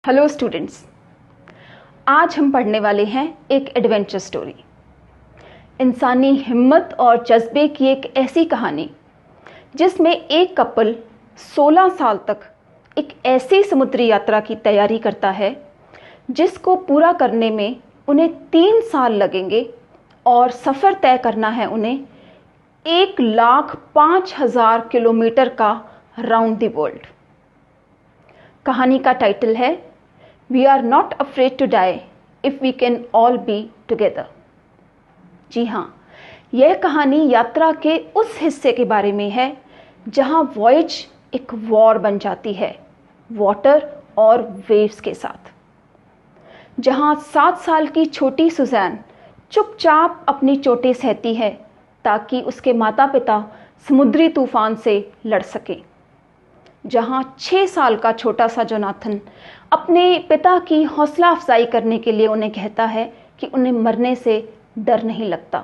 Hello students, आज हम पढ़ने वाले हैं एक एडवेंचर स्टोरी। इंसानी हिम्मत और जज्बे की एक ऐसी कहानी जिसमें एक कपल 16 साल तक एक ऐसी समुद्री यात्रा की तैयारी करता है जिसको पूरा करने में उन्हें 3 साल लगेंगे और सफ़र तय करना है उन्हें 1,05,000 किलोमीटर का राउंड द वर्ल्ड। कहानी का टाइटल है We are not afraid to die if we can all be together। जी हाँ, यह कहानी यात्रा के उस हिस्से के बारे में है जहाँ वॉयज एक वॉर बन जाती है वाटर और वेव्स के साथ। जहाँ 7 साल की छोटी सुजैन चुपचाप अपनी चोटें सहती है ताकि उसके माता पिता समुद्री तूफान से लड़ सकें। जहाँ 6 साल का छोटा सा जोनाथन अपने पिता की हौसला अफजाई करने के लिए उन्हें कहता है कि उन्हें मरने से डर नहीं लगता।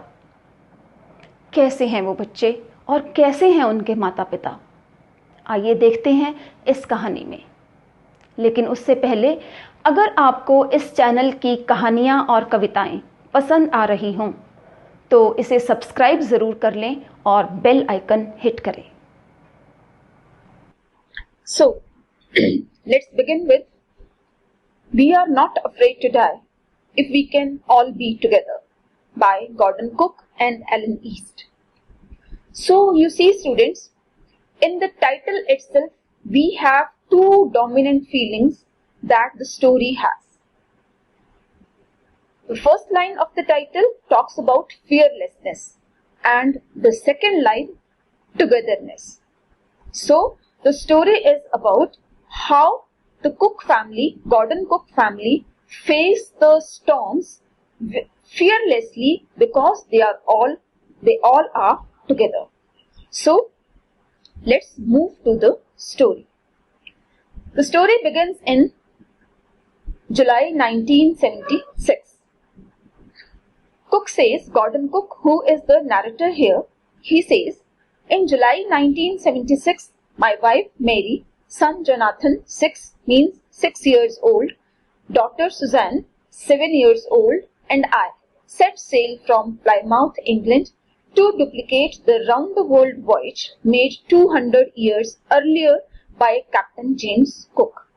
कैसे हैं वो बच्चे और कैसे हैं उनके माता पिता, आइए देखते हैं इस कहानी में। लेकिन उससे पहले अगर आपको इस चैनल की कहानियाँ और कविताएं पसंद आ रही हों तो इसे सब्सक्राइब ज़रूर कर लें और बेल आइकन हिट करें। So, let's begin with We Are Not Afraid to Die If We Can All Be Together by Gordon Cook and Alan East. So, you see students, in the title itself, we have two dominant feelings that the story has. The first line of the title talks about fearlessness and the second line, togetherness. So, the story is about how the Cook family, Gordon Cook family, face the storms fearlessly because they all are together. So, let's move to the story. The story begins in July 1976. Cook says, Gordon Cook, who is the narrator here, he says, in July 1976, my wife Mary, son Jonathan, 6 years old, daughter Suzanne, 7 years old, and I set sail from Plymouth, England to duplicate the round-the-world voyage made 200 years earlier by Captain James Cook.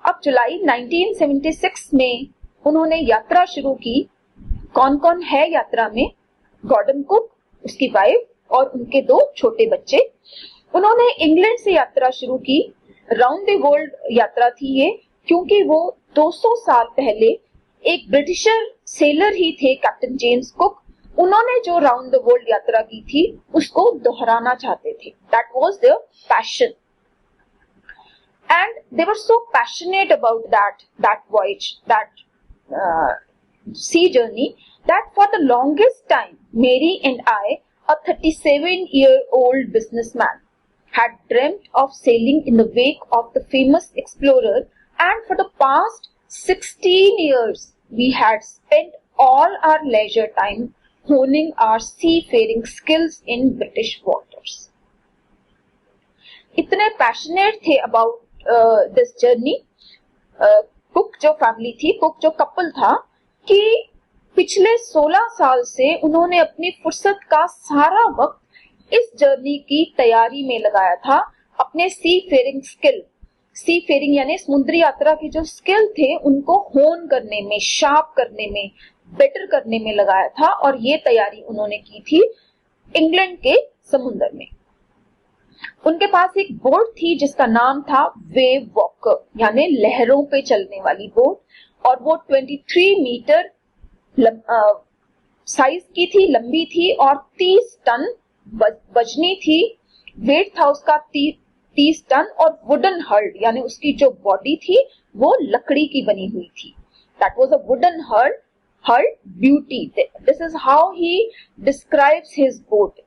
अब जुलाई 1976 में उन्होंने यात्रा शुरू की। कौन कौन है यात्रा में? गॉर्डन कुक, उसकी वाइफ और उनके 2 छोटे बच्चे। उन्होंने इंग्लैंड से यात्रा शुरू की। राउंड द वर्ल्ड यात्रा थी ये, क्योंकि वो 200 साल पहले एक ब्रिटिशर सेलर ही थे, कैप्टन जेम्स कुक। उन्होंने जो राउंड द वर्ल्ड यात्रा की थी उसको दोहराना चाहते थे। That was their passion and they were so passionate about that voyage, that sea journey, that for the longest time Mary and I, a 37-year-old businessman, had dreamt of sailing in the wake of the famous explorer, and for the past 16 years we had spent all our leisure time honing our seafaring skills in British waters. इतने passionate थे about this journey cook जो family थी, cook जो couple था, कि पिछले 16 साल से उन्होंने अपनी फुर्सत का सारा वक्त इस जर्नी की तैयारी में लगाया था। अपने सी फेरिंग यानी समुद्री यात्रा की जो स्किल थे उनको होन करने में, शार्प करने में, बेटर करने में लगाया था। और ये तैयारी उन्होंने की थी इंग्लैंड के समुद्र में। उनके पास एक बोट थी जिसका नाम था वेव वॉकर, यानी लहरों पे चलने वाली बोट, और वो 23 मीटर साइज की थी, लंबी थी और 30 टन वजनी थी। वेट था उसका 30 टन और वुडन हर्ड, यानी उसकी जो बॉडी थी वो लकड़ी की बनी हुई थी। That was a wooden heard beauty. This is how he describes his boat.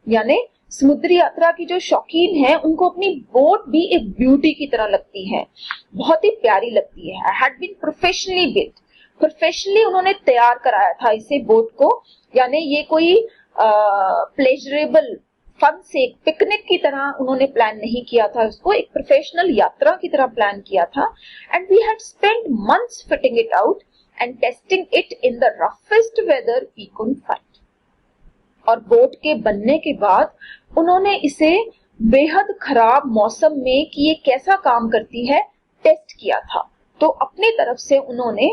यानी समुद्री यात्रा की जो शौकीन है उनको अपनी बोट भी एक ब्यूटी की तरह लगती है, बहुत ही प्यारी लगती है। Had been professionally built, professionally उन्होंने तैयार कराया था इसे बोट को। यानी ये कोई प्लेजरेबल फन से एक पिकनिक की तरह उन्होंने प्लान नहीं किया था, उसको एक प्रोफेशनल यात्रा की तरह प्लान किया था. And we had spent months fitting it out and testing it in the roughest weather we could find. और बोट के बनने के बाद उन्होंने इसे बेहद खराब मौसम में कि ये कैसा काम करती है टेस्ट किया था. तो अपनी तरफ से उन्होंने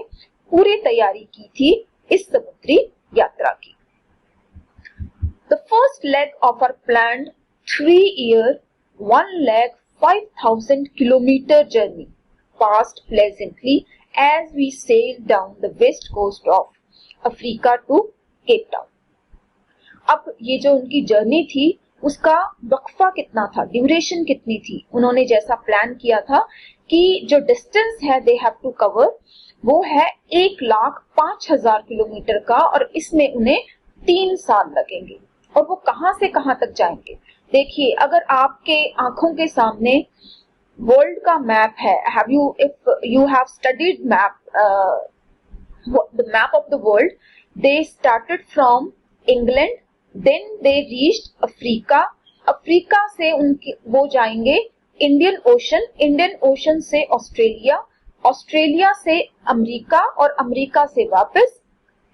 पूरी तैयारी की थी इस समुद्री यात्रा की. The first leg of our planned 3-year, 1,05,000 kilometer journey passed pleasantly as we sailed down the west coast of Africa to Cape Town. अब ये जो उनकी जर्नी थी उसका वक्फा कितना था, ड्यूरेशन कितनी थी, उन्होंने जैसा प्लान किया था कि जो डिस्टेंस है दे हैव टू कवर वो है 1,05,000 किलोमीटर का और इसमें उन्हें 3 साल लगेंगे. और वो कहां से कहां तक जाएंगे. देखिए, अगर आपके आंखों के सामने वर्ल्ड का मैप है, if you have studied map, the map of the world, they started from England, then they reached Africa. Africa से उनके वो जाएंगे इंडियन ओशन, इंडियन ओशन से ऑस्ट्रेलिया, ऑस्ट्रेलिया से अमेरिका और अमेरिका से वापस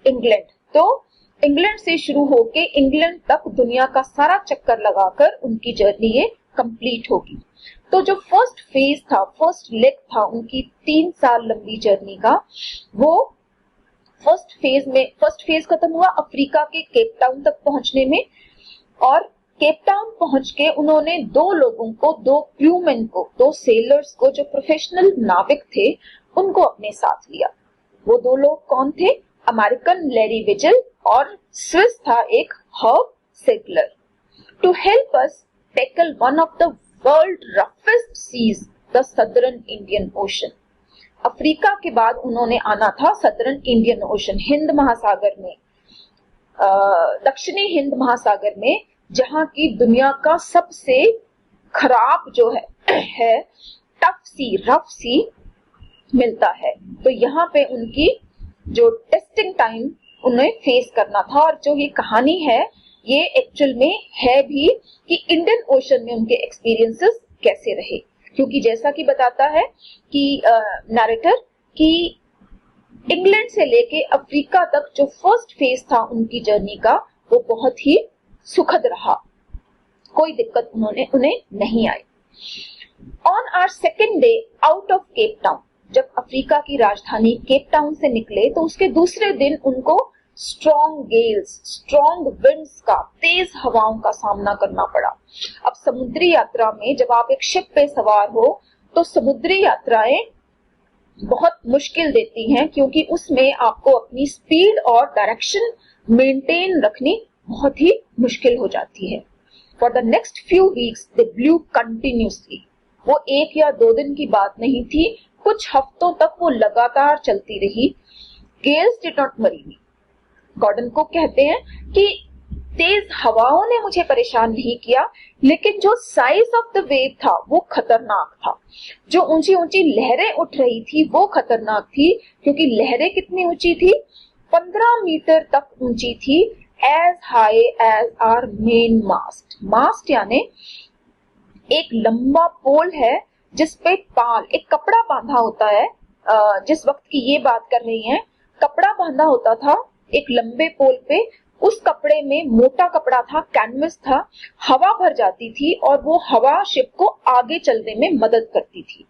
इंग्लैंड. तो इंग्लैंड से शुरू होके इंग्लैंड तक दुनिया का सारा चक्कर लगाकर उनकी जर्नी ये कंप्लीट होगी. तो जो फर्स्ट फेज था, फर्स्ट लेग था उनकी 3 साल लंबी जर्नी का, वो फर्स्ट फेज खत्म हुआ अफ्रीका के केप टाउन तक पहुंचने में. और केप टाउन पहुंच के उन्होंने 2 लोगों को, 2 क्रूमैन को, 2 सेलर्स को जो प्रोफेशनल नाविक थे उनको अपने साथ लिया. वो 2 लोग कौन थे? अमेरिकन लैरी विजल और स्विस था एक Herb Segler. To help us tackle one of the world roughest seas, the southern Indian ocean. Africa के बाद उन्होंने आना था सदर्न इंडियन ओशन, हिंद महासागर में, दक्षिणी हिंद महासागर में, जहां की दुनिया का सबसे खराब जो है टफ सी, रफ सी मिलता है. तो यहाँ पे उनकी जो टेस्टिंग टाइम उन्हें फेस करना था. और जो ये कहानी है ये एक्चुअल में है भी कि इंडियन ओशन में उनके एक्सपीरियंसेस कैसे रहे, क्योंकि जैसा कि बताता है कि नैरेटर कि इंग्लैंड से लेके अफ्रीका तक जो फर्स्ट फेज था उनकी जर्नी का वो बहुत ही सुखद रहा, कोई दिक्कत उन्हें नहीं आई. On our second day out of Cape Town, जब अफ्रीका की राजधानी केप टाउन से निकले तो उसके दूसरे दिन उनको स्ट्रॉन्ग गेल्स, स्ट्रॉन्ग विंड्स का, तेज हवाओं का सामना करना पड़ा. अब समुद्री यात्रा में जब आप एक शिप पे सवार हो तो समुद्री यात्राएं बहुत मुश्किल देती हैं, क्योंकि उसमें आपको अपनी स्पीड और डायरेक्शन मेंटेन रखनी बहुत ही मुश्किल हो जाती है. For the next few weeks they blue continuously. वो 1 या 2 दिन की बात नहीं थी, कुछ हफ्तों तक वो लगातार चलती रही. Gales did not worry me. Gordon Cook कहते हैं कि तेज हवाओं ने मुझे परेशान नहीं किया, लेकिन जो साइज ऑफ द वेव था वो खतरनाक था. जो ऊंची ऊंची लहरें उठ रही थी वो खतरनाक थी, क्योंकि लहरें कितनी ऊंची थी? 15 मीटर तक ऊंची थी. As high as our main mast. Mast यानी एक लंबा पोल है जिसपे पाल, एक कपड़ा बांधा होता है. जिस वक्त की ये बात कर रही हैं, कपड़ा बांधा होता था एक लंबे पोल पे. उस कपड़े में मोटा कपड़ा था, कैनवस था, हवा भर जाती थी और वो हवा शिप को आगे चलने में मदद करती थी.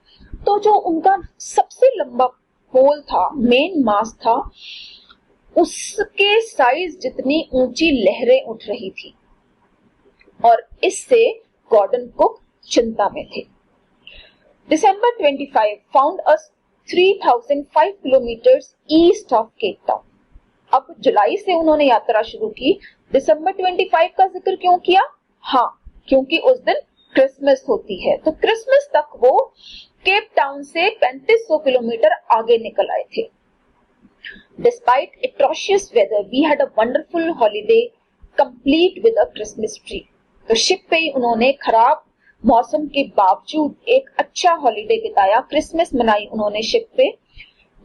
तो जो उनका सबसे लंबा पोल था, मेन मास्ट था, उसके साइज जितनी ऊंची लहरें उठ रही थी. और इससे गॉर्डन कुक चिंता में थे. December 25 found us 3,005 kilometers east of Cape Town. अब जुलाई से उन्होंने यात्रा शुरू की. दिसंबर 25 का जिक्र क्यों किया? हाँ, क्योंकि उस दिन क्रिसमस होती है. तो क्रिसमस तक वो केप टाउन से 3500 किलोमीटर आगे निकल आए थे. Despite atrocious weather, we had a wonderful holiday complete with a Christmas tree. तो शिप पे ही उन्होंने खराब मौसम के बावजूद एक अच्छा हॉलिडे बिताया. क्रिसमस मनाई उन्होंने शिप पे.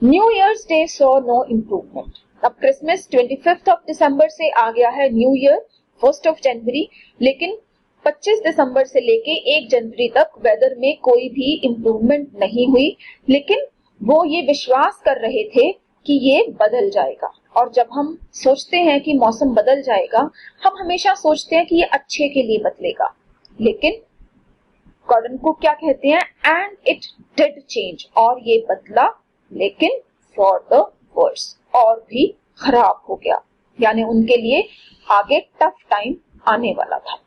New Year's Day saw no improvement. अब क्रिसमस 25 ऑफ दिसंबर से आ गया है, न्यू ईयर 1 ऑफ जनवरी, लेकिन 25 दिसंबर से लेके 1 जनवरी तक वेदर में कोई भी इम्प्रूवमेंट नहीं हुई, लेकिन वो ये विश्वास कर रहे थे कि ये बदल जाएगा। और जब हम सोचते हैं कि मौसम बदल जाएगा, हम हमेशा सोचते हैं कि ये अच्छे के लिए बदलेगा, लेकिन गॉर्डन कुक क्या कहते हैं, एंड इट डिड चेंज, और ये बदला, लेकिन फॉर द वर्स, और भी खराब हो गया, यानी उनके लिए आगे टफ टाइम आने वाला था।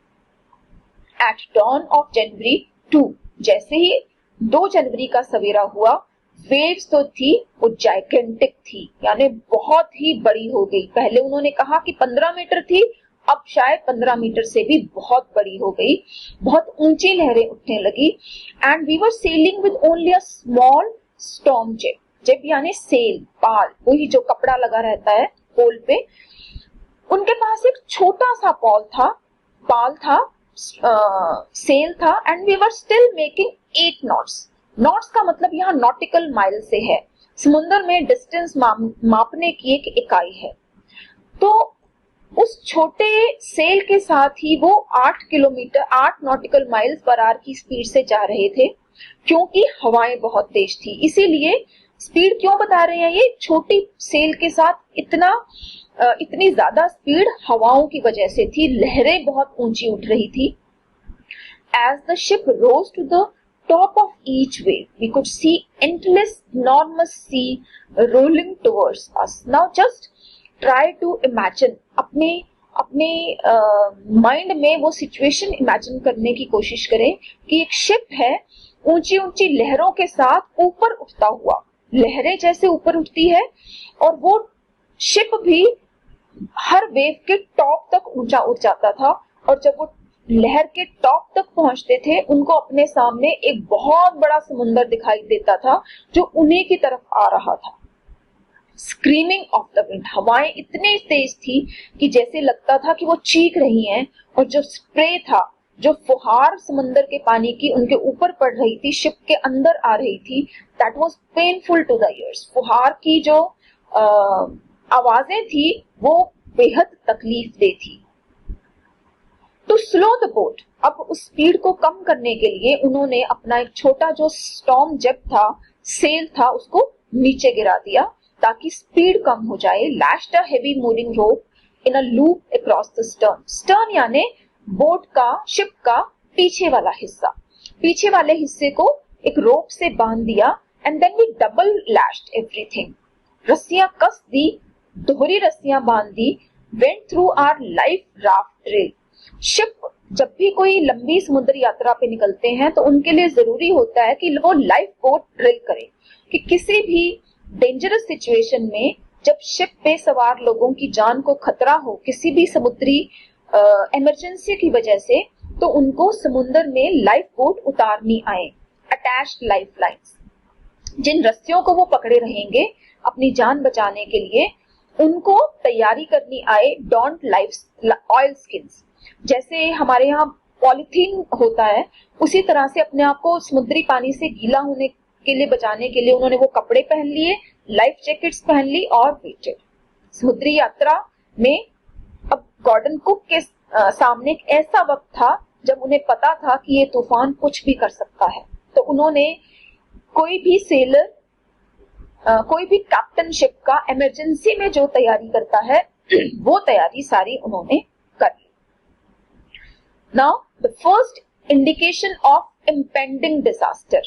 एट डॉन ऑफ जनवरी 2, जैसे ही 2 जनवरी का सवेरा हुआ, वेव्स तो थी वो जाइगेंटिक थी, यानी बहुत ही बड़ी हो गई। पहले उन्होंने कहा कि 15 मीटर थी, अब शायद 15 मीटर से भी बहुत बड़ी हो गई, बहुत ऊंची लहरें उठने लगी। And we were sailing with only a small storm jet, jet यानी सेल, पाल, वही जो कपड़ा लगा रहता है पोल पे, उनके पास एक छोटा सा पाल था, सेल था। And we were still making 8 knots. Knots का मतलब यहाँ नॉटिकल माइल से है, समुद्र में डिस्टेंस मापने की एक इकाई है। तो उस छोटे सेल के साथ ही वो 8 नॉटिकल माइल्स पर आवर की स्पीड से जा रहे थे, क्योंकि हवाएं बहुत तेज थी। इसीलिए स्पीड क्यों बता रहे हैं, ये छोटी सेल के साथ इतनी ज्यादा स्पीड हवाओं की वजह से थी, लहरें बहुत ऊंची उठ रही थी। As the ship rose to the top of each wave, we could see endless, enormous sea rolling towards us. Now just try to imagine, अपने माइंड में वो सिचुएशन इमेजिन करने की कोशिश करें कि एक शिप है, ऊंची ऊंची लहरों के साथ ऊपर उठता हुआ, लहरें जैसे ऊपर उठती है, और वो शिप भी हर वेव के टॉप तक ऊंचा उठ जाता था। और जब वो लहर के टॉप तक पहुंचते थे, उनको अपने सामने एक बहुत बड़ा समुंदर दिखाई देता था जो उन्हीं की तरफ आ रहा था। स्क्रीमिंग ऑफ द विंड, हवाएं इतनी तेज थी कि जैसे लगता था कि वो चीख रही हैं, और जो स्प्रे था, जो फुहार समुंदर के पानी की उनके ऊपर पड़ रही थी, शिप के अंदर आ रही थी, that was painful to the ears. फुहार की जो आवाजें थी वो बेहद तकलीफ दे थी। टू स्लो द बोट, अब उस स्पीड को कम करने के लिए उन्होंने अपना एक छोटा जो स्टॉर्म जेट था, सेल था, उसको नीचे गिरा दिया ताकि स्पीड कम हो जाए। Lashed a heavy moving rope in a loop across the stern, stern यानी बोट का, शिप का पीछे वाला हिस्सा, पीछे वाले हिस्से को एक रोप से बांध दिया। And then we double lashed everything, रस्सियां कस दी, दोहरी रस्सियां बांध दी। Went through our life raft drill, ship जब भी कोई लंबी समुद्र यात्रा पे निकलते हैं तो उनके लिए जरूरी होता है कि वो लाइफ बोट ड्रिल करें, कि किसी भी डेंजरस सिचुएशन में जब शिप पे सवार लोगों की जान को खतरा हो, किसी भी समुद्री इमरजेंसी की वजह से, तो उनको समुद्र में लाइफ बोट उतारनी आए। अटैच्ड लाइफ लाइन्स, जिन रस्सियों को वो पकड़े रहेंगे अपनी जान बचाने के लिए, उनको तैयारी करनी आए। डोंट लाइफ ऑयल स्किन्स, जैसे हमारे यहाँ पॉलिथीन होता है, उसी तरह से अपने आप को समुद्री पानी से गीला होने के लिए बचाने के लिए उन्होंने वो कपड़े पहन लिए, लाइफ जैकेट्स पहन ली और वेटेड। समुद्री यात्रा में अब गॉर्डन कुक के सामने एक ऐसा वक्त था जब उन्हें पता था कि ये तूफान कुछ भी कर सकता है। तो उन्होंने कोई भी सेलर, कोई भी कैप्टन शिप का इमरजेंसी में जो तैयारी करता है वो तैयारी सारी उन्होंने कर ली। Now the first indication of impending disaster,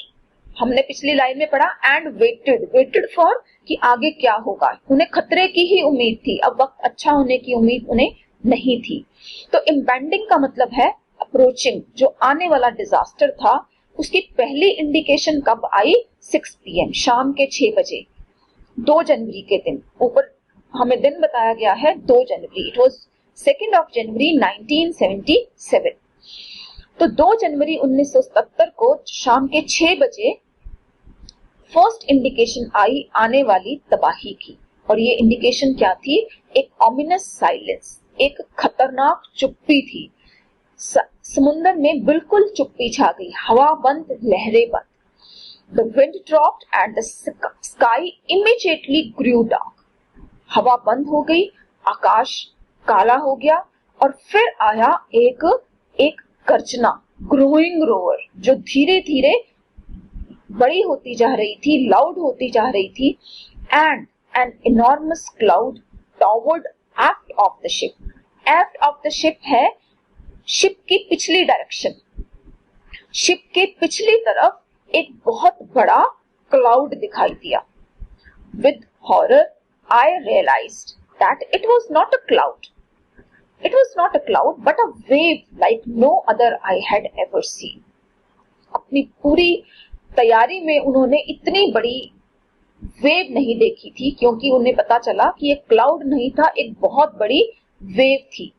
हमने पिछली लाइन में पढ़ा, एंड वेटेड फॉर कि आगे क्या होगा। उन्हें खतरे की ही उम्मीद थी, अब वक्त अच्छा होने की उम्मीद उन्हें नहीं थी। तो इम्पेंडिंग का मतलब है अप्रोचिंग, जो आने वाला डिजास्टर था उसकी पहली इंडिकेशन कब आई? 6 PM, शाम के 6 बजे, 2 जनवरी के दिन। ऊपर हमें दिन बताया गया है 2 जनवरी, इट वाज 2 जनवरी 1977। तो 2 जनवरी 1977 को शाम के 6 बजे फर्स्ट इंडिकेशन आई आने वाली तबाही की। और ये इंडिकेशन क्या थी? एक ऑमिनस साइलेंस, एक खतरनाक चुप्पी थी। समुद्र में बिल्कुल चुप्पी छा गई, हवा बंद, लहरें बंद। The wind dropped and the sky immediately grew dark. हवा बंद हो गई, आकाश काला हो गया, और फिर आया एक गर्जना, ग्रोइंग रोअर, जो धीरे धीरे बड़ी होती जा रही थी, लाउड होती जा रही थी, and an enormous cloud toward aft of the ship. Aft of the ship है शिप की पिछली डायरेक्शन, शिप के पिछली तरफ एक बहुत बड़ा क्लाउड दिखाई दिया। With horror I realised that it was not a cloud, it was not a cloud but a wave like no other I had ever seen। अपनी पूरी तैयारी में उन्होंने इतनी बड़ी वेव नहीं देखी थी, क्योंकि उन्हें पता चला कि एक क्लाउड नहीं था, एक बहुत बड़ी वेव थी।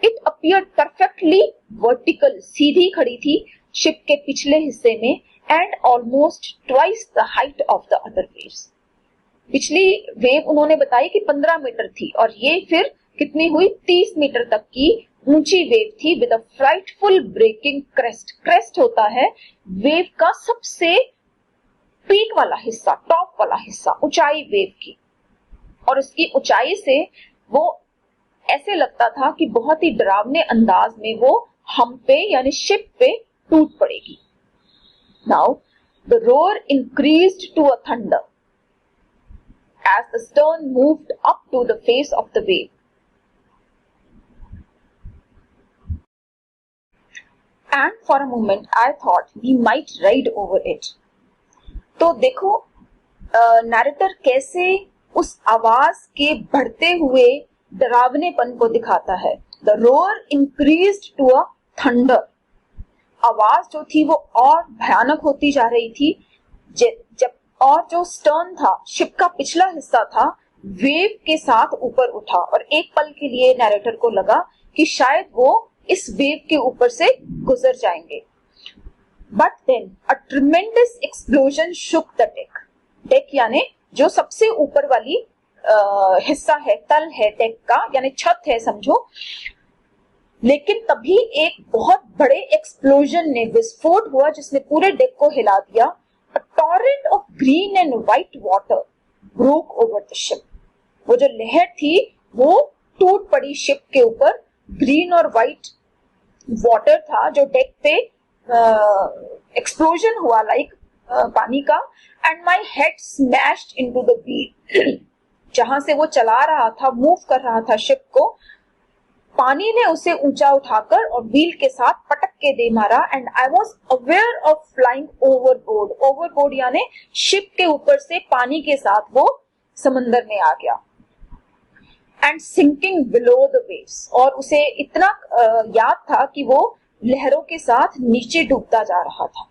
इट अपीयर्ड परफेक्टली वर्टिकल, सीधी खड़ी थी शिप के पिछले हिस्से में, and almost twice the height of the other waves. पिछली वेव उन्होंने बताई कि 15 मीटर थी, और ये फिर कितनी हुई, 30 मीटर तक की ऊंची वेव थी, with a frightful breaking crest. Crest होता है वेव का सबसे पीक वाला हिस्सा, टॉप वाला हिस्सा, ऊंचाई वेव की, और उसकी ऊंचाई से वो ऐसे लगता था कि बहुत ही डरावने अंदाज में वो हम पे यानी शिप पे टूट पड़ेगी। Now the roar increased to a thunder as the stern moved up to the face of the wave, and for a moment I thought we might ride over it। तो देखो नैरेटर कैसे उस आवाज के बढ़ते हुए डरावनेपन को दिखाता है। The roar increased to a thunder। आवाज जो थी वो और भयानक होती जा रही थी, जब और जो स्टर्न था, शिप का पिछला हिस्सा था, वेव के साथ ऊपर उठा, और एक पल के लिए नैरेटर को लगा कि शायद वो इस वेव के ऊपर से गुजर जाएंगे। But then a tremendous explosion shook the deck. Deck यानी जो सबसे ऊपर वाली हिस्सा है, तल है डेक का, यानी छत है समझो। लेकिन तभी एक बहुत बड़े एक्सप्लोजन ने, विस्फोट हुआ जिसने पूरे डेक को हिला दिया। A torrent of green and white water broke over the ship। वो जो लहर थी वो टूट पड़ी शिप के ऊपर। ग्रीन और व्हाइट वाटर था जो डेक पे एक्सप्लोजन हुआ लाइक पानी का, and my head smashed into the wheel. जहां से वो चला रहा था, मूव कर रहा था शिप को, पानी ने उसे ऊंचा उठाकर और व्हील के साथ पटक के दे मारा। And I was aware of flying overboard. Overboard यानी शिप के ऊपर से पानी के साथ वो समंदर में आ गया। And sinking below the waves, और उसे इतना याद था कि वो लहरों के साथ नीचे डूबता जा रहा था।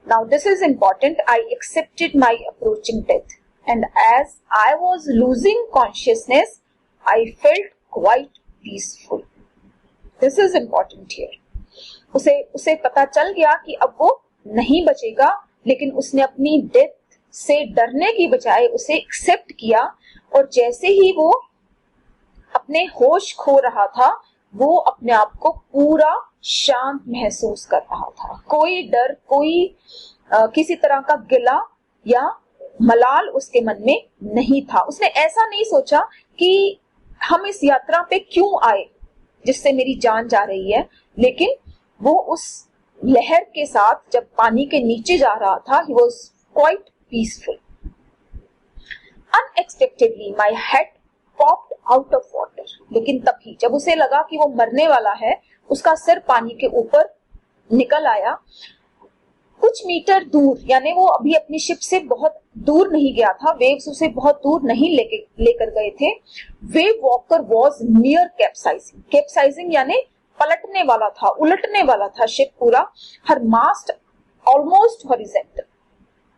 Now this is important. I accepted my approaching death, and as I was losing consciousness I felt quite peaceful. This is important here. उसे पता चल गया कि अब वो नहीं बचेगा, लेकिन उसने अपनी डेथ से डरने की बजाय उसे एक्सेप्ट किया, और जैसे ही वो अपने होश खो रहा था, वो अपने आप को पूरा शांत महसूस कर रहा था। कोई डर, कोई किसी तरह का गिला या मलाल उसके मन में नहीं था। उसने ऐसा नहीं सोचा कि हम इस यात्रा पे क्यों आए जिससे मेरी जान जा रही है, लेकिन वो उस लहर के साथ जब पानी के नीचे जा रहा था, he was quite peaceful। Unexpectedly my head popped out of water। लेकिन तभी जब उसे लगा कि वो मरने वाला है, उसका सिर पानी के ऊपर निकल आया। कुछ मीटर दूर, यानी वो अभी अपनी शिप से बहुत दूर नहीं गया था, वेव्स उसे बहुत दूर नहीं लेकर गए थे। Wave walker was near capsizing. Capsizing यानी पलटने वाला था, उलटने वाला था शिप पूरा। हर मास्ट ऑलमोस्ट हॉरिजॉन्टल।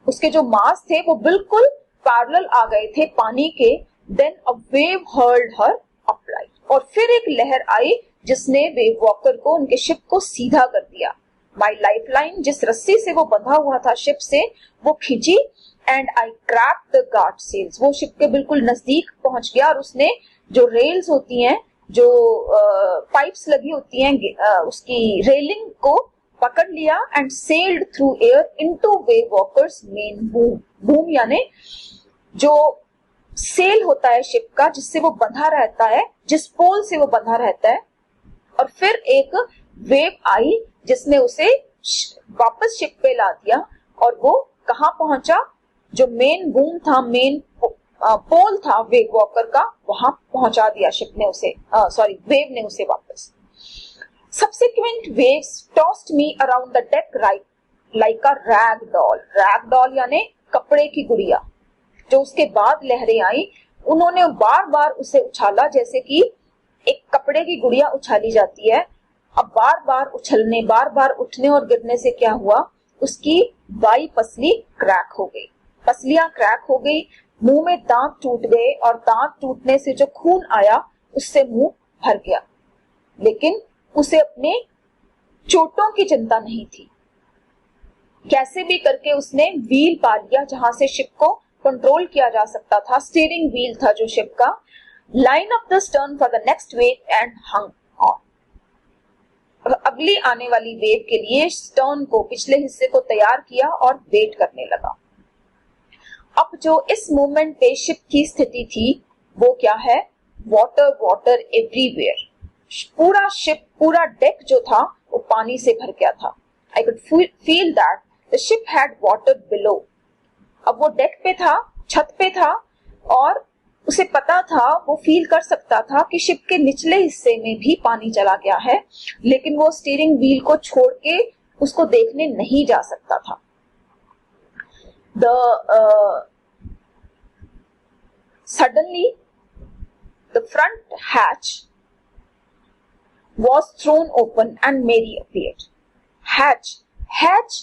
उसके जो मास्ट थे वो बिल्कुल पैरेलल आ गए थे पानी के। Then a wave hurled her upright, और फिर एक लहर आई जिसने वेव वॉकर को, उनके शिप को सीधा कर दिया। माई लाइफलाइन, जिस रस्सी से वो बंधा हुआ था शिप से, वो खींची, and I cracked the guard cells. वो शिप के बिल्कुल नजदीक पहुंच गया, और उसने जो रेल्स होती हैं, जो पाइप्स लगी होती हैं, उसकी रेलिंग को पकड़ लिया, and sailed through air into wave walkers main boom. Boom यानी जो सेल होता है शिप का, जिससे वो बंधा रहता है, जिस पोल से वो बंधा रहता है, और फिर एक वेव आई जिसने उसे वापस शिप पे ला दिया और वो कहाँ पहुंचा, जो मेन बूम था, मेन पोल था वेव वॉकर का, वहां पहुंचा दिया शिप ने उसे, वेव ने उसे वापस। Subsequent waves tossed me around the deck like a rag doll. Rag doll यानी कपड़े की गुड़िया। जो उसके बाद लहरें आई, उन्होंने बार बार उसे उछाला जैसे कि एक कपड़े की गुड़िया उछाली जाती है। अब बार बार उछलने, बार बार उठने और गिरने से क्या हुआ, उसकी बाई पसली क्रैक हो गई, पसलियां क्रैक हो गई, मुंह में दांत टूट गए और दांत टूटने से जो खून आया उससे मुंह भर गया। लेकिन उसे अपने चोटों की चिंता नहीं थी। कैसे भी करके उसने व्हील पा लिया जहां से शिप को कंट्रोल किया जा सकता था। स्टीयरिंग व्हील था जो शिप का। Line up the stern for the next wave and hung on. अगली आने वाली वेव के लिए स्टर्न को, पिछले हिस्से को तैयार किया और वेट करने लगा। अब जो इस मूवमेंट पे शिप की स्थिति थी वो क्या है, वाटर वाटर एवरीवेयर। पूरा शिप, पूरा डेक जो था वो पानी से भर गया था। I could feel that the ship had water below. अब वो डेक पे था, छत पे था और उसे पता था, वो फील कर सकता था कि शिप के निचले हिस्से में भी पानी चला गया है, लेकिन वो स्टीयरिंग व्हील को छोड़ के उसको देखने नहीं जा सकता था। Suddenly the front hatch was thrown open and Mary appeared. Hatch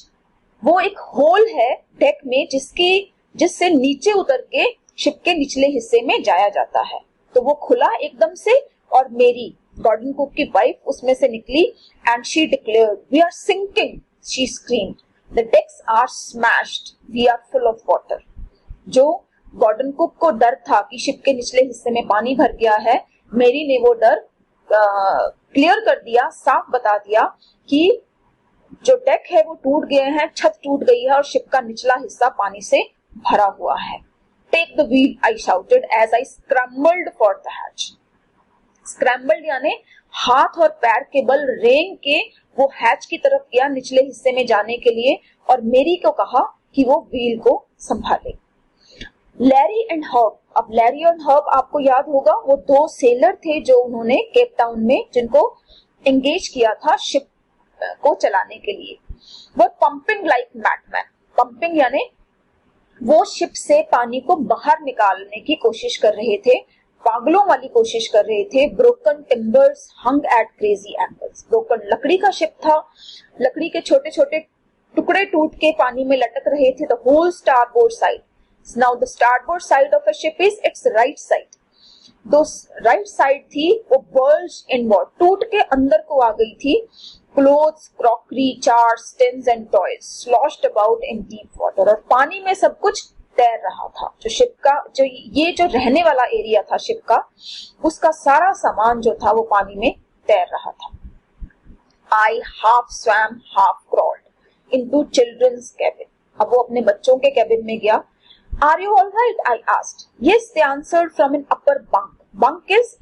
वो एक होल है डेक में जिससे नीचे उतर के शिप के निचले हिस्से में जाया जाता है। तो वो खुला एकदम से और मेरी, गॉर्डन कुक की वाइफ, उसमें से निकली and she declared, we are sinking, she screamed, the decks are smashed, we are full of water. जो गॉर्डन कुक को डर था कि शिप के निचले हिस्से में पानी भर गया है, मेरी ने वो डर क्लियर कर दिया, साफ बता दिया कि जो डेक है वो टूट गए हैं, छत टूट गई है और शिप का निचला हिस्सा पानी से भरा हुआ है। Take the wheel, I shouted as I scrambled for the hatch. Scrambled यानी हाथ और पैर के बल रेंग के वो हैच की तरफ गया निचले हिस्से में जाने के लिए और मेरी को कहा कि वो व्हील को संभाले। लैरी एंड हर्ब, अब लैरी और हर्ब आपको याद होगा, वो दो सेलर थे जो उन्होंने केप टाउन में, जिनको एंगेज किया था शिप को चलाने के लिए। वो पंपिंग लाइक मैडमैन, पंपिंग यानी वो शिप से पानी को बाहर निकालने की कोशिश कर रहे थे, पागलों वाली कोशिश कर रहे थे। ब्रोकन टिम्बर्स हंग एट क्रेजी एंगल्स, ब्रोकन लकड़ी का शिप था, लकड़ी के छोटे छोटे टुकड़े टूट के पानी में लटक रहे थे। The whole starboard side, now the starboard side of a ship is its right side. दो राइट साइड थी वो बल्ज इनवर्ड, टूट के अंदर को आ गई थी। Clothes, crockery, charts, tins and toys sloshed about in deep water, और पानी में सब कुछ तैर रहा था। जो शिप का जो रहने वाला एरिया था शिप का, उसका सारा सामान जो था वो पानी में तैर रहा था। I half swam, half crawled into children's cabin. अब वो अपने बच्चों के कैबिन में गया। Are you all right? I asked. Yes, they answered from an upper bunk. Bunk is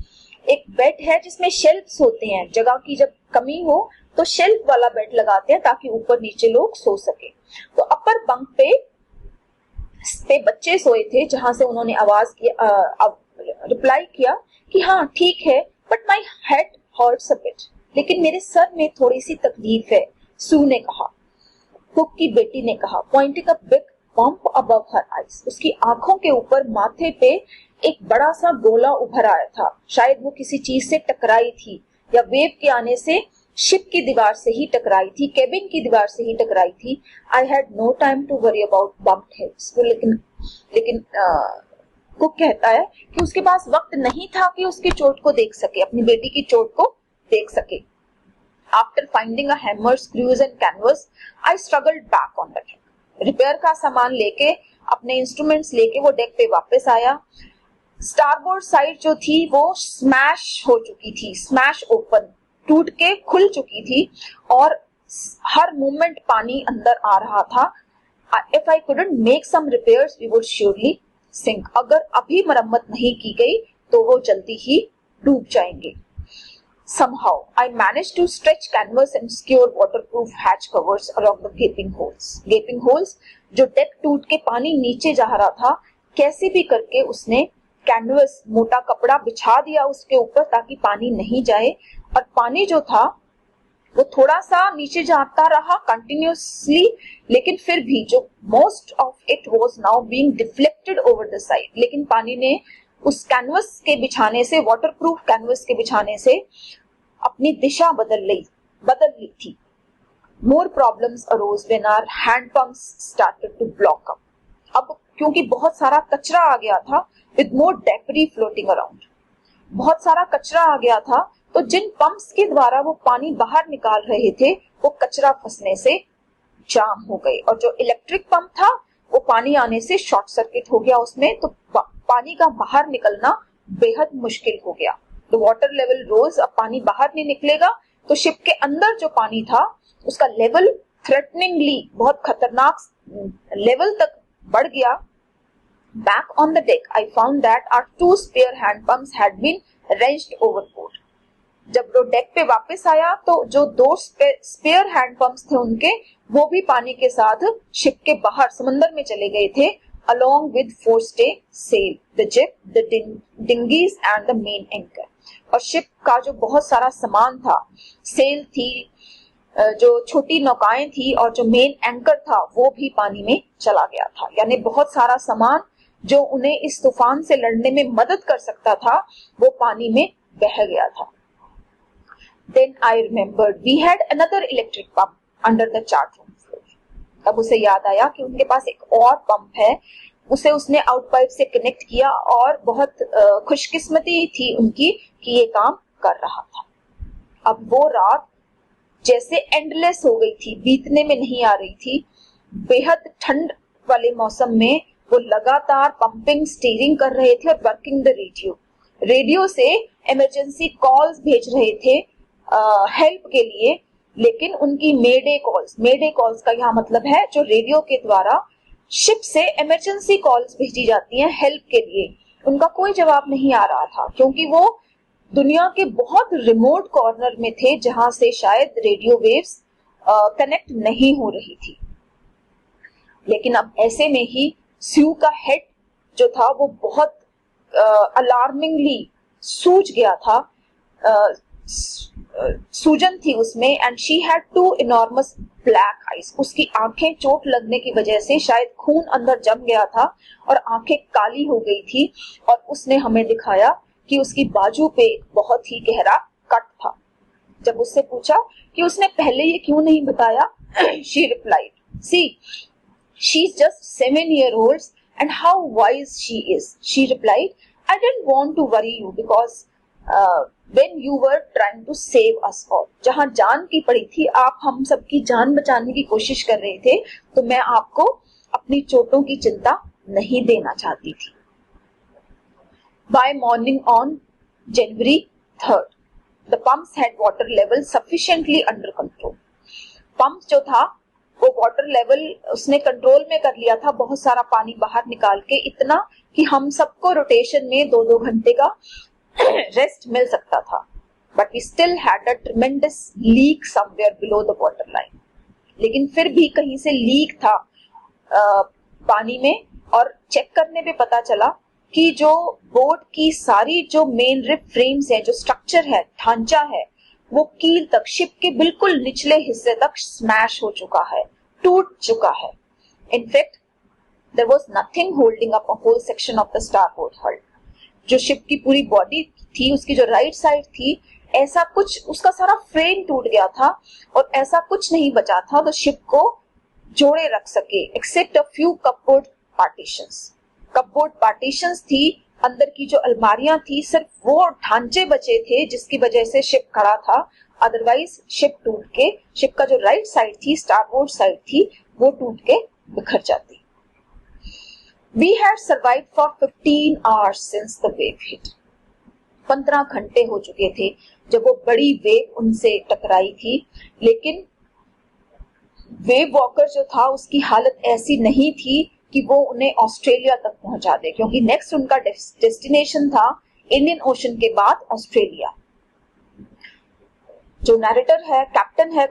एक बेड है जिसमें शेल्फ्स होते हैं। जगह की जब कमी हो तो शेल्फ वाला बेड लगाते हैं ताकि ऊपर नीचे लोग सो सके। तो अपर बंक पे बच्चे सोए थे, जहां से उन्होंने आवाज किया, रिप्लाई किया कि हाँ ठीक है, but my head hurts a bit, लेकिन मेरे सर में थोड़ी सी तकलीफ है, सू ने कहा। कुक की बेटी ने कहा, pointing a big bump above her eyes, उसकी आंखों के ऊपर माथे पे एक बड़ा सा गोला उभर आया था। शायद वो किसी चीज से टकराई थी या वेव के आने से शिप की दीवार से ही टकराई थी, केबिन की दीवार से ही टकराई थी। I had no time to worry about bumped heads. लेकिन कुक कहता है कि उसके पास वक्त नहीं था कि उसकी चोट को देख सके, अपनी बेटी की चोट को देख सके। After finding a hammer, screws and canvas, I struggled back on the deck. Repair का सामान लेके, अपने इंस्ट्रूमेंट्स लेके वो डेक पे वापस आया। स्टारबोर्ड साइड जो थी वो स्मैश हो चुकी थी, स्मैश ओपन, टूट के खुल चुकी थी और हर मूवमेंट पानी अंदर आ रहा था। If I couldn't make some repairs we would surely sink, अगर अभी मरम्मत नहीं की गई तो वो जल्दी ही डूब जाएंगे। Somehow I managed to stretch canvas and secure waterproof hatch covers along the gaping holes. Gaping holes जो डेक टूट के पानी नीचे जा रहा था, कैसे भी करके उसने कैनवस मोटा कपड़ा बिछा दिया उसके ऊपर ताकि पानी नहीं जाए, और पानी जो था वो थोड़ा सा नीचे जाता रहा कंटिन्यूसली, लेकिन फिर भी जो most of it was now being deflected over the side. लेकिन पानी ने उस कैनवस के बिछाने से, वाटरप्रूफ कैनवस के बिछाने से अपनी दिशा बदल ली थी. More problems arose when our hand pumps started to block up. अब क्योंकि बहुत सारा कचरा आ गया था, with more debris floating around, बहुत सारा कचरा आ गया था, तो जिन पंप्स के द्वारा वो पानी बाहर निकाल रहे थे वो कचरा फंसने से जाम हो गए, और जो इलेक्ट्रिक पंप था वो पानी आने से शॉर्ट सर्किट हो गया उसमें, तो पानी का बाहर निकलना बेहद मुश्किल हो गया. द वाटर लेवल रोज, अब पानी बाहर नहीं निकलेगा तो शिप के अंदर जो पानी था उसका लेवल थ्रेटनिंगली, बहुत खतरनाक लेवल तक बढ़ गया. Back on the deck I found that our 2 spare hand pumps had been wrenched overboard. जब वो डेक पे वापस आया तो जो 2 स्पेयर हैंड पंप्स थे उनके, वो भी पानी के साथ शिप के बाहर समंदर में चले गए थे, along with forestay sail, the jib, the dinghies and the main anchor. और शिप का जो बहुत सारा सामान था, सेल थी, जो छोटी नौकाएं थी, और जो मेन एंकर था वो भी पानी में चला गया था. यानी बहुत सारा सामान जो उन्हें इस तूफान से लड़ने में मदद कर सकता था वो पानी में बह गया था. Then I remembered we had another electric pump under the chart room floor. तब उसे याद आया कि उनके पास एक और पंप है, उसे उसने आउट पाइप से कनेक्ट किया, और बहुत खुशकिस्मती थी उनकी कि ये काम कर रहा था. अब वो रात जैसे एंडलेस हो गई थी, बीतने में नहीं आ रही थी. बेहद ठंड वाले मौसम में वो लगातार पंपिंग, स्टीयरिंग कर रहे थे और वर्किंग द रेडियो से इमरजेंसी कॉल्स भेज रहे थे हेल्प के लिए. लेकिन उनकी मेडे कॉल्स का यहाँ मतलब है जो रेडियो के द्वारा शिप से इमरजेंसी कॉल्स भेजी जाती हैं हेल्प के लिए, उनका कोई जवाब नहीं आ रहा था, क्योंकि वो दुनिया के बहुत रिमोट कॉर्नर में थे जहां से शायद रेडियो वेव्स कनेक्ट नहीं हो रही थी. लेकिन अब ऐसे में ही स्यू का हेड जो था वो बहुत अलार्मिंगली सूज गया था, सूजन थी उसमें, and she had 2 enormous black eyes. उसकी आंखें चोट लगने की वजह से शायद खून अंदर जम गया था और आंखें काली हो गई थी, और उसने हमें दिखाया कि उसकी बाजू पे एक बहुत ही गहरा कट था. जब उससे पूछा कि उसने पहले ये क्यों नहीं बताया, she replied, see she is just 7 years old and how wise she is. She replied, I didn't want to worry you because when you were trying to save us all. जहां जान की पड़ी थी, आप हम सबकी जान बचाने की कोशिश कर रहे थे, तो मैं आपको अपनी चोटों की चिंता नहीं देना चाहती थी. By morning on January 3rd, the pumps had water level sufficiently under control. Pump जो था वो वाटर लेवल उसने कंट्रोल में कर लिया था, बहुत सारा पानी बाहर निकाल के, इतना कि हम सबको रोटेशन में 2-2 घंटे का रेस्ट मिल सकता था. But we still had a tremendous leak somewhere below the water line. लेकिन फिर भी कहीं से लीक था पानी में, और चेक करने पे पता चला कि जो बोट की सारी जो मेन रिप फ्रेम्स है, जो स्ट्रक्चर है, ढांचा है, वो कील तक, शिप के बिल्कुल निचले हिस्से तक स्मैश हो चुका है, टूट चुका है. In fact there was nothing holding up a whole section of the starboard hull. जो शिप की पूरी बॉडी थी, उसकी जो राइट साइड थी, ऐसा कुछ, उसका सारा फ्रेम टूट गया था और ऐसा कुछ नहीं बचा था तो शिप को जोड़े रख सके, except a few cupboard partitions. Cupboard partitions थी, अंदर की जो अलमारियां थी, सिर्फ वो ढांचे बचे थे जिसकी वजह से शिप खड़ा था. अदरवाइज शिप टूट के, शिप का जो राइट साइड थी, स्टारबोर्ड साइड थी, वो टूट के बिखर जाती. We had survived for 15 hours since the wave hit. 15 घंटे हो चुके थे जब वो बड़ी वेव उनसे टकराई थी. लेकिन वेव वॉकर जो था उसकी हालत ऐसी नहीं थी कि वो उन्हें ऑस्ट्रेलिया तक पहुंचा दे, क्योंकि नेक्स्ट उनका डेस्टिनेशन था इंडियन ओशन के बाद ऑस्ट्रेलिया. जो नैरेटर है, कैप्टन है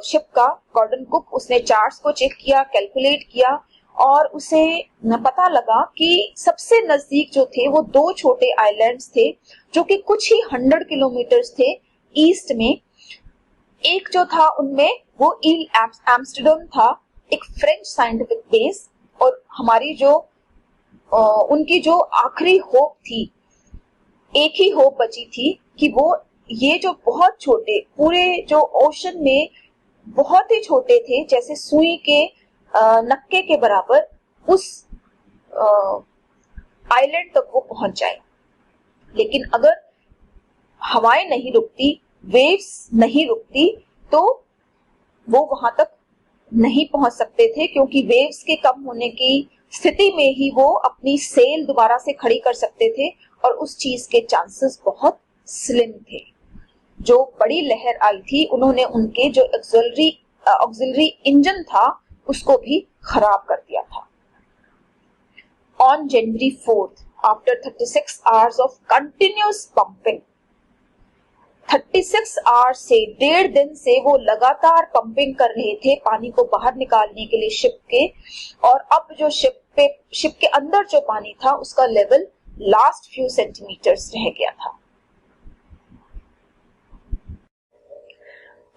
शिप का, गॉर्डन कुक, उसने चार्ट्स को चेक किया, कैलकुलेट किया और उसे पता लगा कि सबसे नजदीक जो थे वो दो छोटे आइलैंड्स थे जो कि कुछ ही 100 किलोमीटर्स थे ईस्ट में। एक जो था उनमें वो ईल एम्स्टर्डम था, एक फ्रेंच साइंटिफिक बेस, और हमारी जो उनकी जो आखिरी होप थी, एक ही होप बची थी कि वो ये जो बहुत छोटे, पूरे जो ओशन में बहुत ही छोटे थे, जैसे सुई के नक्के के बराबर, उस आइलैंड तक वो पहुंच जाए। लेकिन अगर हवाएं नहीं रुकती, वेव्स नहीं रुकती, तो वो वहां तक नहीं पहुंच सकते थे, क्योंकि वेव्स के कम होने की स्थिति में ही वो अपनी सेल दोबारा से खड़ी कर सकते थे और उस चीज के चांसेस बहुत स्लिम थे। जो बड़ी लहर आई थी उन्होंने उनके जो ऑक्सिलरी इंजन था उसको भी खराब कर दिया था। On January 4th, after 36 hours of continuous pumping, 36 hours से, 1.5 दिन से वो लगातार पंपिंग कर रहे थे पानी को बाहर निकालने के लिए शिप के, और अब जो शिप के अंदर जो पानी था उसका लेवल लास्ट फ्यू सेंटीमीटर्स रह गया था।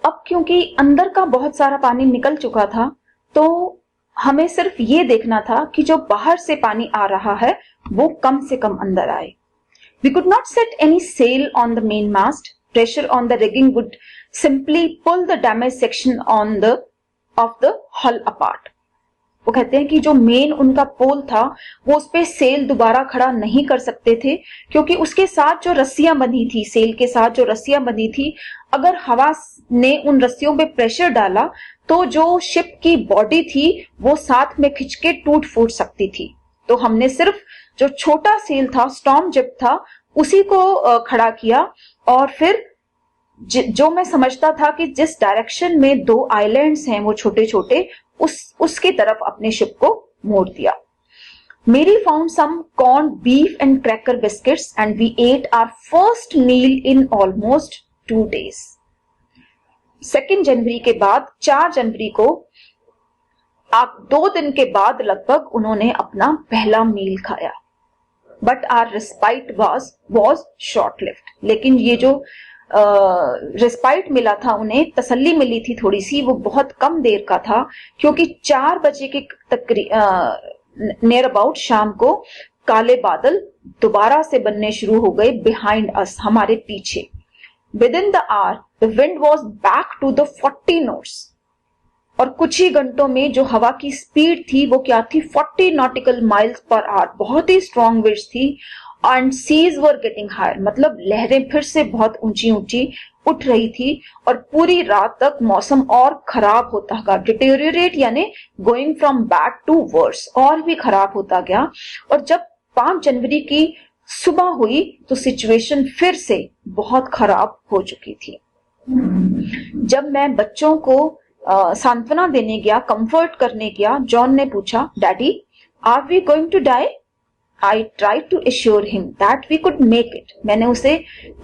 अब क्योंकि अंदर का बहुत सारा पानी निकल चुका था, तो हमें सिर्फ ये देखना था कि जो बाहर से पानी आ रहा है वो कम से कम अंदर आए। We could not set any sail on the main mast. Pressure on the rigging would simply pull the damaged section of the hull apart. वो कहते हैं कि जो मेन उनका पोल था वो उस पे सेल दोबारा खड़ा नहीं कर सकते थे, क्योंकि उसके साथ जो रस्सियां बंधी थी, सेल के साथ जो रस्सियां बंधी थी, अगर हवा ने उन रस्सियों पे प्रेशर डाला तो जो शिप की बॉडी थी वो साथ में खिंच के टूट फूट सकती थी। तो हमने सिर्फ जो छोटा सेल था, स्टॉर्म जिप था, उसी को खड़ा किया, और फिर जो मैं समझता था कि जिस डायरेक्शन में दो आइलैंड्स हैं वो छोटे छोटे, उसकी तरफ अपने शिप को मोड़ दिया। Mary found some corned beef and cracker biscuits and we ate our first meal in almost 2 days. 2 जनवरी के बाद 4 जनवरी को, आप 2 दिन के बाद लगभग, उन्होंने अपना पहला मील खाया। But our respite was short lived. लेकिन ये जो रिस्पाइट मिला था, उन्हें तसल्ली मिली थी थोड़ी सी, वो बहुत कम देर का था, क्योंकि 4 बजे के नियर अबाउट शाम को काले बादल दोबारा से बनने शुरू हो गए बिहाइंड अस, हमारे पीछे। Within the hour the wind was back to the 40 knots, और कुछ ही घंटों में जो हवा की स्पीड थी वो क्या थी, 40 nautical miles per hour, बहुत ही स्ट्रॉन्ग विंड्स थी। And seas were getting higher, मतलब लहरें फिर से बहुत ऊंची ऊंची उठ रही थी, और पूरी रात तक मौसम और खराब होता गया, डिटेरियोरेट यानी going from bad to worse, और भी खराब होता गया। और जब 5 जनवरी की सुबह हुई तो सिचुएशन फिर से बहुत खराब हो चुकी थी। जब मैं बच्चों को सांत्वना देने गया, कंफर्ट करने गया, जॉन ने पूछा, daddy are we going to die? I tried to assure him that we could make it. मैंने उसे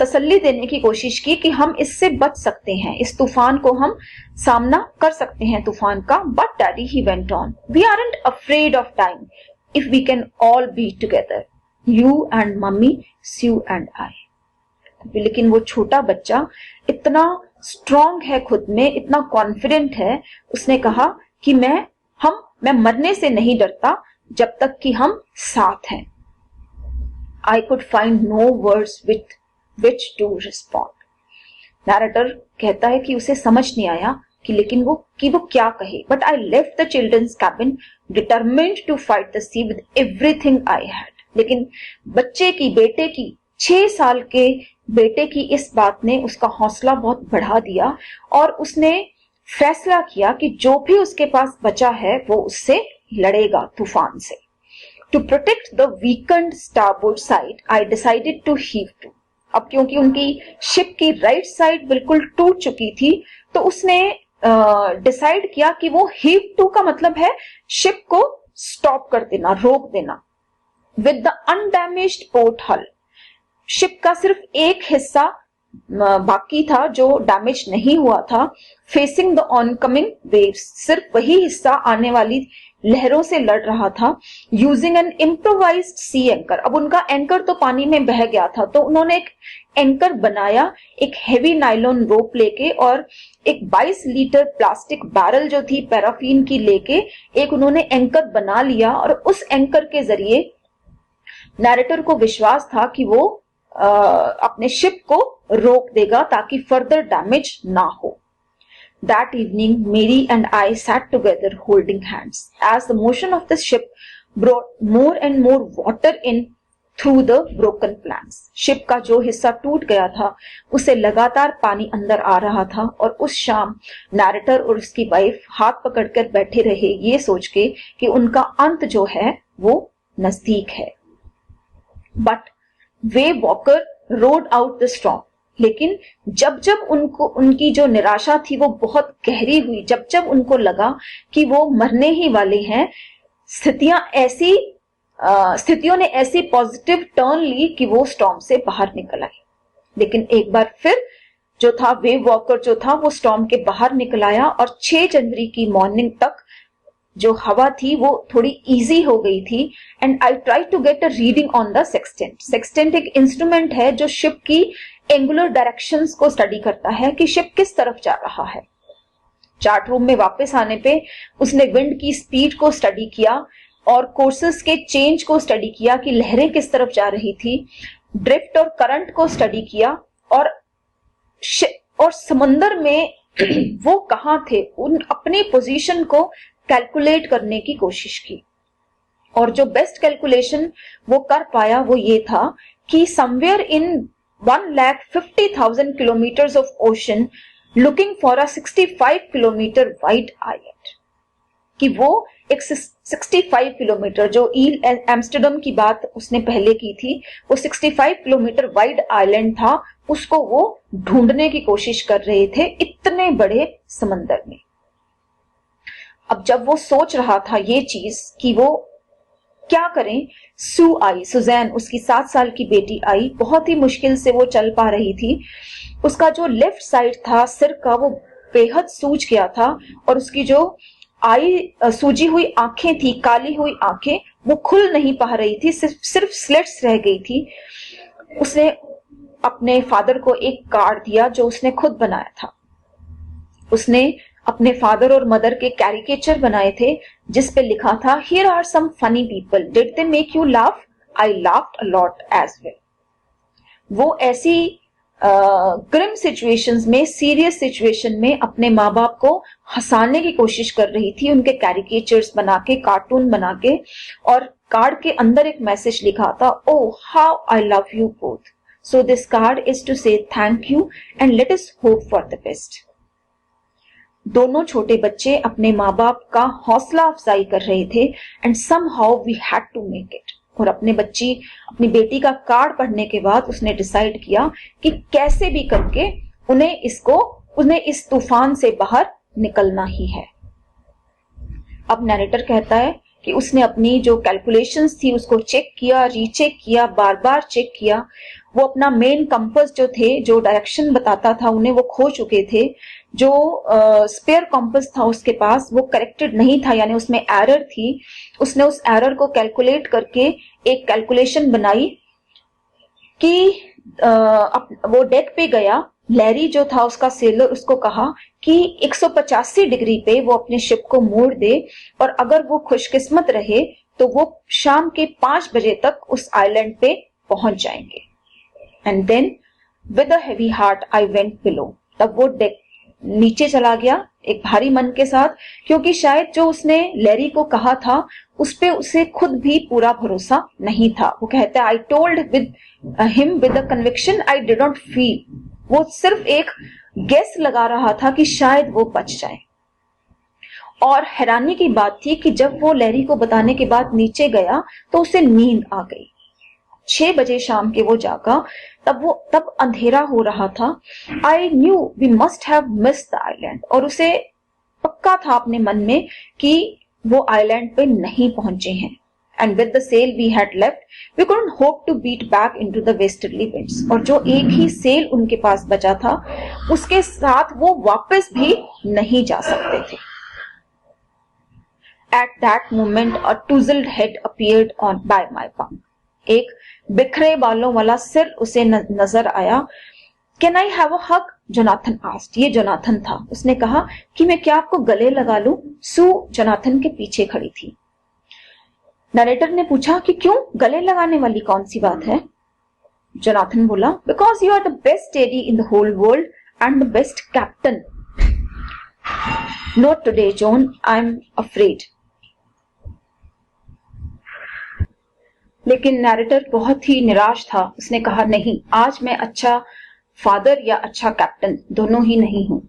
तसल्ली देने की कोशिश की कि हम इससे बच सकते हैं, इस तूफान को हम सामना कर सकते हैं, तूफान का। But daddy, he went on, we aren't afraid of dying if we can all be together, you and mummy, Sue and I. लेकिन वो छोटा बच्चा इतना स्ट्रॉन्ग है खुद में, इतना कॉन्फिडेंट है, उसने कहा कि मैं मरने से नहीं डरता जब तक कि हम साथ हैं। I could find no words with which to respond. Narrator कहता है कि उसे समझ नहीं आया कि वो क्या कहे। But I left the children's cabin determined to fight the sea with everything I had. लेकिन बेटे की 6 साल के बेटे की इस बात ने उसका हौसला बहुत बढ़ा दिया, और उसने फैसला किया कि जो भी उसके पास बचा है वो उससे लड़ेगा तूफान से। To protect the weakened starboard side, I decided to heave to. अब क्योंकि उनकी शिप की राइट साइड बिल्कुल टूट चुकी थी, तो उसने डिसाइड किया कि वो heave to का मतलब है शिप को स्टॉप कर देना, रोक देना। With the undamaged port hull, ship का सिर्फ एक हिस्सा बाकी था जो डैमेज नहीं हुआ था, फेसिंग द ऑनकमिंग वेव्स, सिर्फ वही हिस्सा आने वाली लहरों से लड़ रहा था, यूजिंग एन इम्प्रोवाइज्ड सी एंकर। अब उनका एंकर तो पानी में बह गया था, तो उन्होंने एक एंकर बनाया, एक हेवी नाइलॉन रोप लेके और एक 22 लीटर प्लास्टिक बैरल जो थी पैराफिन की लेके एक उन्होंने एंकर बना लिया। और उस एंकर के जरिए नैरेटर को विश्वास था कि वो अपने शिप को रोक देगा ताकि फर्दर डैमेज ना हो। That evening, Mary and I sat together holding hands as the motion of the ship brought more and more water in through the broken planks. Ship का जो हिस्सा टूट गया था उसे लगातार पानी अंदर आ रहा था और उस शाम नैरेटर और उसकी वाइफ हाथ पकड़कर बैठे रहे ये सोच के कि उनका अंत जो है वो नजदीक है। But wave walker road out the storm. लेकिन जब जब उनको उनकी जो निराशा थी वो बहुत गहरी हुई, जब जब उनको लगा कि वो मरने ही वाले हैं, स्थितियों ने ऐसी पॉजिटिव टर्न ली कि वो स्टॉर्म से बाहर निकल आए। लेकिन एक बार फिर जो था वेव वॉकर जो था वो स्टॉर्म के बाहर निकल आया और 6 जनवरी की मॉर्निंग तक जो हवा थी वो थोड़ी इजी हो गई थी। And I try to get a reading on the sextant. Sextant एक इंस्ट्रूमेंट है जो शिप की एंगुलर डायरेक्शंस को स्टडी करता है कि शिप किस तरफ जा रहा है। चार्ट रूम में वापस आने पे उसने विंड की स्पीड को स्टडी किया और कोर्सेस के चेंज को स्टडी किया कि लहरें किस तरफ जा रही थी, ड्रिफ्ट और करंट को स्टडी किया और समंदर में वो कहां थे उन अपनी पोजीशन को कैलकुलेट करने की कोशिश की। और जो बेस्ट कैलकुलेशन वो कर पाया वो ये था कि somewhere in 1,50,000 kilometers of ocean looking for a 65 kilometer wide island, कि वो एक 65 किलोमीटर जो ईल एम्स्टर्डम की बात उसने पहले की थी, वो 65 किलोमीटर वाइड आइलैंड था, उसको वो ढूंढने की कोशिश कर रहे थे इतने बड़े समंदर में। अब जब वो सोच रहा था ये चीज कि वो क्या करें, सू आई, सुजैन उसकी 7 साल की बेटी आई। बहुत ही मुश्किल से वो चल पा रही थी, उसका जो लेफ्ट साइड था सिर का वो बेहद सूज गया था और उसकी जो सूजी हुई आंखें थी, काली हुई आंखें, वो खुल नहीं पा रही थी, सिर्फ स्लिट्स रह गई थी। उसने अपने फादर को एक कार्ड दिया जो उसने खुद बनाया था। उसने अपने फादर और मदर के कैरिकेचर बनाए थे जिस पे लिखा था, here are some funny people, did they make you laugh? I laughed a lot as well. वो ऐसी ग्रिम सिचुएशंस में, सीरियस सिचुएशन में अपने माँ बाप को हंसाने की कोशिश कर रही थी, उनके कैरिकेचर्स बना के, कार्टून बना के, और कार्ड के अंदर एक मैसेज लिखा था, oh how I love you both, so this card is to say thank you and let us hope for the best. दोनों छोटे बच्चे अपने माँ बाप का हौसला अफजाई कर रहे थे and somehow we had to make it. और अपनी बेटी का कार्ड पढ़ने के बाद उसने डिसाइड किया कि कैसे भी करके उन्हें इस तूफान से बाहर निकलना ही है। अब नैरेटर कहता है कि उसने अपनी जो कैलकुलेशंस थी उसको चेक किया, रीचेक किया, बार बार चेक किया। वो अपना मेन कंपास जो थे, जो डायरेक्शन बताता था, उन्हें वो खो चुके थे। जो स्पेयर कंपास था उसके पास वो करेक्टेड नहीं था, यानी उसमें एरर थी। उसने उस एरर को कैलकुलेट करके एक कैलकुलेशन बनाई कि वो डेक पे गया। लैरी जो था उसका सेलर, उसको कहा कि 185 डिग्री पे वो अपने शिप को मोड़ दे और अगर वो खुशकिस्मत रहे तो वो शाम के 5 बजे तक उस आइलैंड पे पहुंच जाएंगे। And then with a heavy heart I went below. तब वो डेक नीचे चला गया एक भारी मन के साथ, क्योंकि शायद जो उसने लैरी को कहा था उस पे उसे खुद भी पूरा भरोसा नहीं था। वो कहता है, I told him with a conviction I did not feel. वो सिर्फ एक गेस लगा रहा था कि शायद वो बच जाए। और हैरानी की बात थी कि जब वो लैरी को बताने के बाद नीचे गया तो उसे नींद आ गई। 6 बजे शाम के वो जागा, तब अंधेरा हो रहा था। I knew we must have missed the island, और उसे पक्का था अपने मन में कि वो आइलैंड पे नहीं पहुंचे हैं। and with the sail we had left, we couldn't hope to beat back into the westerly winds. और जो एक ही सेल उनके पास बचा था, उसके साथ वो वापस भी नहीं जा सकते थे. At that moment, a tousled head appeared on by my bunk. एक बिखरे बालों वाला सिर उसे नजर आया. Can I have a hug? Jonathan asked. ये जोनाथन था. उसने कहा कि मैं क्या आपको गले लगा लूं? सू जोनाथन के पीछे खड़ी थी. नरेटर ने पूछा कि क्यों, गले लगाने वाली कौन सी बात है? जोनाथन बोला, Because you are the best steady in the whole world and the best captain. Not today, John. I'm afraid. लेकिन नरेटर बहुत ही निराश था. उसने कहा, नहीं, आज मैं अच्छा फादर या अच्छा कैप्टन दोनों ही नहीं हूं.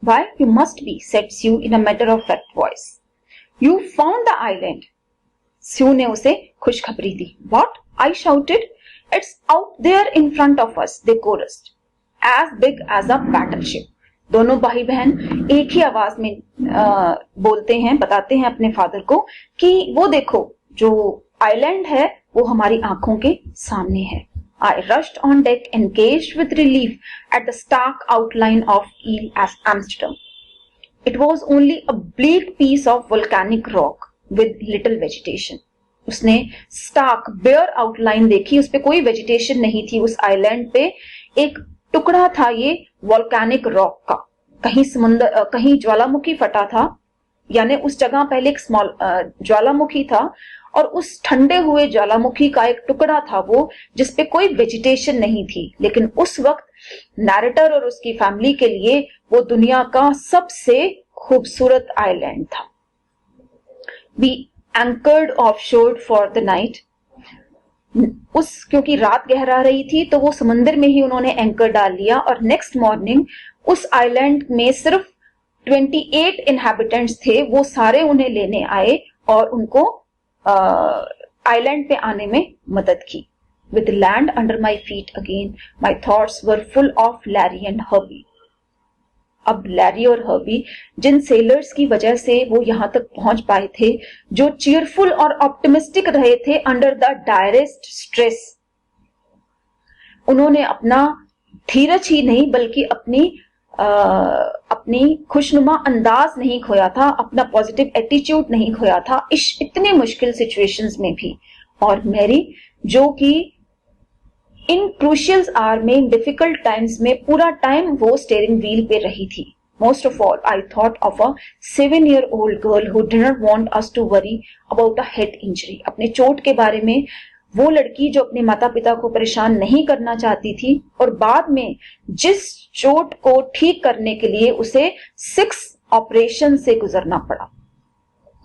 Why? You must be, said Sue in a matter-of-fact voice. You found the island. Sue ने उसे खुशखबरी दी. What? I shouted. It's out there in front of us, they chorused. As big as a battleship. दोनों भाई बहन एक ही आवाज में बोलते हैं, बताते हैं अपने फादर को कि वो देखो, जो आइलैंड है वो हमारी आंखों के सामने है. I rushed on deck and gazed with relief at the stark outline of Ile Amsterdam. It was only a bleak piece of volcanic rock with little vegetation. उसने stark bare outline देखी, उस पे कोई vegetation नहीं थी. उस island पे एक टुकड़ा था ये volcanic rock का. कहीं समुद्र, कहीं ज्वालामुखी फटा था, यानी उस जगह पहले एक स्मॉल ज्वालामुखी था और उस ठंडे हुए ज्वालामुखी का एक टुकड़ा था वो, जिसपे कोई वेजिटेशन नहीं थी. लेकिन उस वक्त नैरेटर और उसकी फैमिली के लिए वो दुनिया का सबसे खूबसूरत आइलैंड था. We anchored offshore for the night. क्योंकि रात गहरा रही थी तो वो समुद्र में ही उन्होंने एंकर डाल लिया और नेक्स्ट मॉर्निंग उस आइलैंड में सिर्फ 28 इनहैबिटेंट्स थे. वो सारे उन्हें लेने आए और उनको आइलैंड पे आने में मदद की. With land under my feet again, my thoughts were full of Larry and Herbie. अब लैरी और हर्बी, जिन सेलर्स की वजह से वो यहां तक पहुंच पाए थे, जो चीयरफुल और ऑप्टिमिस्टिक रहे थे अंडर द डायरेस्ट स्ट्रेस, उन्होंने अपना धीरज ही नहीं बल्कि अपनी खुशनुमा अंदाज नहीं खोया था, अपना पॉजिटिव एटीट्यूड नहीं खोया था इतने मुश्किल सिचुएशंस में भी. और मैरी, जो कि इन क्रूशियल आवर में, इन डिफिकल्ट टाइम्स में पूरा टाइम वो स्टीयरिंग व्हील पे रही थी. Most of all I thought of a 7-year-old girl who didn't want us to worry about a head injury. अपने चोट के बारे में वो लड़की जो अपने माता पिता को परेशान नहीं करना चाहती थी और बाद में जिस चोट को ठीक करने के लिए उसे 6 ऑपरेशन से गुजरना पड़ा.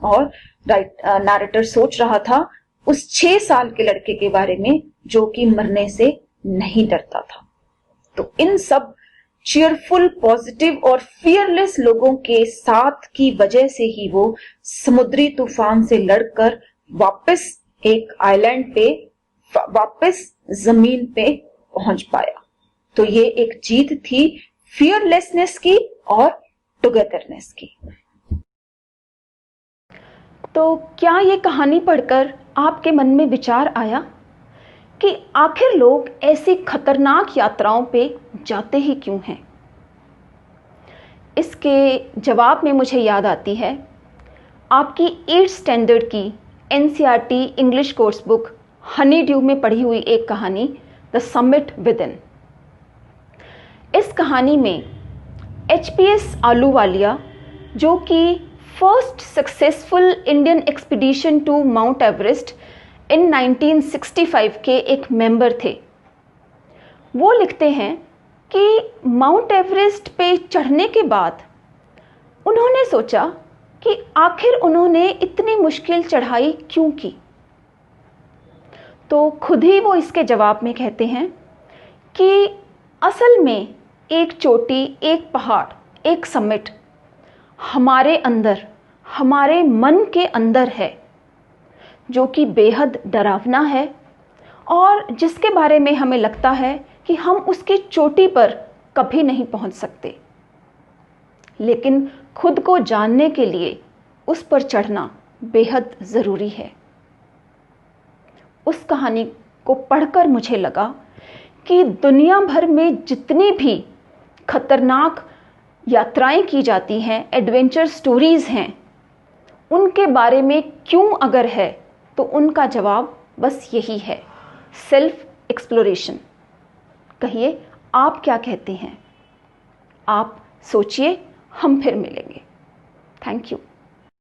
और नैरेटर सोच रहा था उस 6 साल के लड़के के बारे में जो कि मरने से नहीं डरता था. तो इन सब चीयरफुल, पॉजिटिव और फियरलेस लोगों के साथ की वजह से ही वो समुद्री तूफान से लड़कर वापस एक आइलैंड पे, वापस जमीन पे पहुंच पाया. तो ये एक जीत थी फियरलेसनेस की और टुगेदरनेस की. तो क्या ये कहानी पढ़कर आपके मन में विचार आया कि आखिर लोग ऐसी खतरनाक यात्राओं पे जाते ही क्यों हैं? इसके जवाब में मुझे याद आती है आपकी 8th स्टैंडर्ड की NCERT English course book Honey due में पढ़ी हुई एक कहानी, द समिट विद इन. इस कहानी में HPS आलूवालिया, जो कि first successful Indian expedition to Mount Everest in 1965 के एक मेंबर थे, वो लिखते हैं कि माउंट एवरेस्ट पे चढ़ने के बाद उन्होंने सोचा कि आखिर उन्होंने इतनी मुश्किल चढ़ाई क्यों की. तो खुद ही वो इसके जवाब में कहते हैं कि असल में एक चोटी, एक पहाड़, एक समिट हमारे अंदर, हमारे मन के अंदर है, जो कि बेहद डरावना है और जिसके बारे में हमें लगता है कि हम उसकी चोटी पर कभी नहीं पहुंच सकते. लेकिन खुद को जानने के लिए उस पर चढ़ना बेहद ज़रूरी है. उस कहानी को पढ़कर मुझे लगा कि दुनिया भर में जितनी भी खतरनाक यात्राएं की जाती हैं, एडवेंचर स्टोरीज़ हैं, उनके बारे में क्यों अगर है तो उनका जवाब बस यही है, सेल्फ एक्सप्लोरेशन। कहिए आप क्या कहते हैं? आप सोचिए, हम फिर मिलेंगे। Thank you.